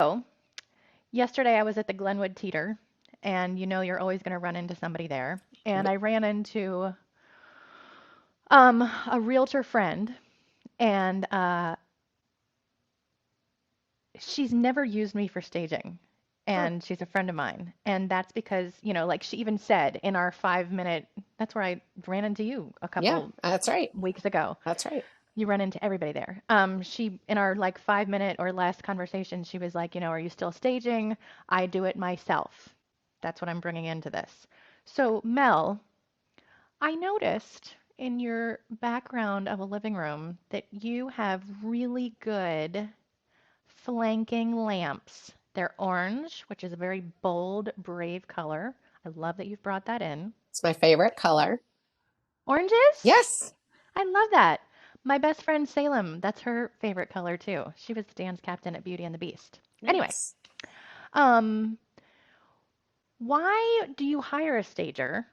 So, yesterday I was at the Glenwood Teeter, and you're always going to run into somebody there. And I ran into a realtor friend, and she's never used me for staging. Huh. And she's a friend of mine. And that's because, like she even said in our 5 minute, that's where I ran into you a Yeah, couple that's right. weeks ago. That's right. You run into everybody there. She, in our like 5 minute or less conversation, she was like, are you still staging? I do it myself. That's what I'm bringing into this. So, Mel, I noticed in your background of a living room that you have really good flanking lamps. They're orange, which is a very bold, brave color. I love that you've brought that in. It's my favorite color. Oranges? Yes. I love that. My best friend Salem, that's her favorite color too. She was the dance captain at Beauty and the Beast. Anyway, Nice. um, why do you hire a stager?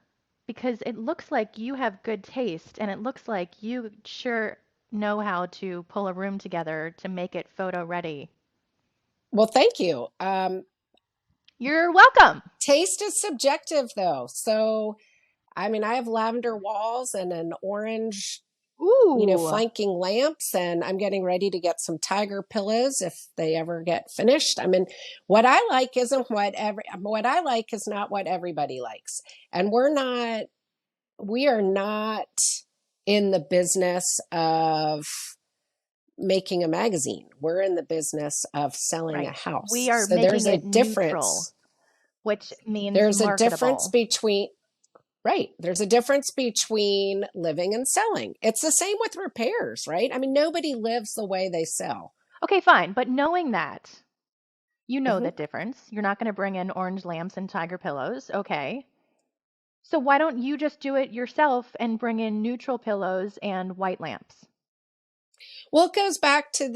Because it looks like you have good taste and it looks like you sure know how to pull a room together to make it photo ready. Well, thank you. You're welcome. Taste is subjective, though. So, I mean, I have lavender walls and an orange, Ooh, flanking lamps, and I'm getting ready to get some tiger pillows if they ever get finished. I mean, what I like is not what everybody likes. And we are not in the business of making a magazine. We're in the business of selling a right. house. We are So there's making a it neutral, difference. which means There's a difference marketable. between, right. There's a difference between living and selling. It's the same with repairs, right? I mean, nobody lives the way they sell. Okay, fine. But knowing that, you know Hmm. the difference. You're not going to bring in orange lamps and tiger pillows. Okay. So why don't you just do it yourself and bring in neutral pillows and white lamps? Well, it goes back to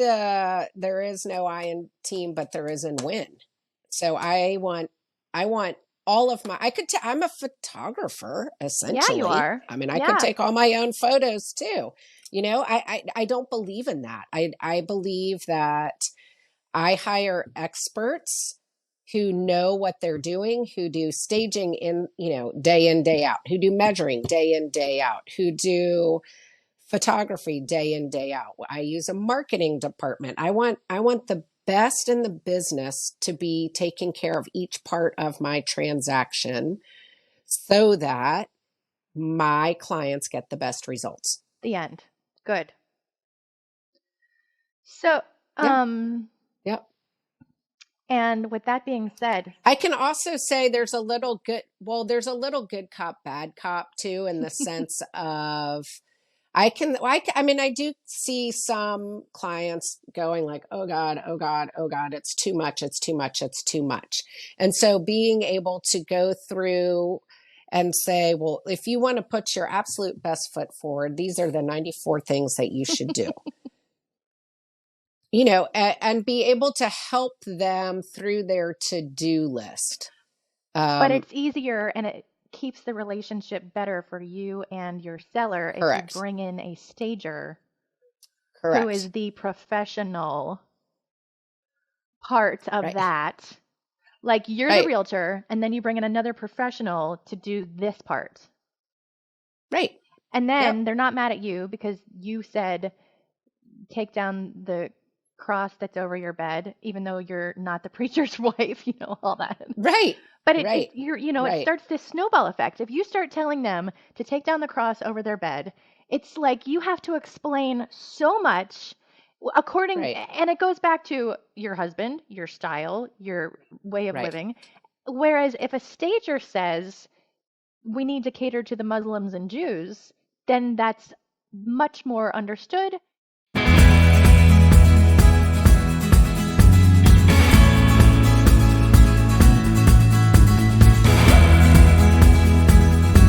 there is no I in team, but there is in win. So I want all of my, I'm a photographer Yeah, you essentially. are. I mean, I could Yeah. take all my own photos too. I don't believe in that. I believe that I hire experts who know what they're doing, who do staging day in, day out, who do measuring day in, day out, who do photography day in, day out. I use a marketing department. I want the best in the business to be taking care of each part of my transaction so that my clients get the best results. The end. Good. So, Yeah. Yep. and with that being said, I can also say there's a little good cop, bad cop too, in the sense of I mean, I do see some clients going like, oh God, oh God, oh God, it's too much, it's too much, it's too much. And so being able to go through and say, well, if you want to put your absolute best foot forward, these are the 94 things that you should do, and be able to help them through their to-do list. but Um, it's easier and it keeps the relationship better for you and your seller if you correct, bring in a stager who correct, is the professional part of right, that. Like you're the right, realtor, and then you bring in another professional to do this part. right. And Yep. then they're not mad at you because you said take down the cross that's over your bed, even though you're not the preacher's wife, all that. Right, But right, it right, starts this snowball effect. If you start telling them to take down the cross over their bed, it's like you have to explain so much right, and it goes back to your husband, your style, your way of right. living. Whereas if a stager says we need to cater to the Muslims and Jews, then that's much more understood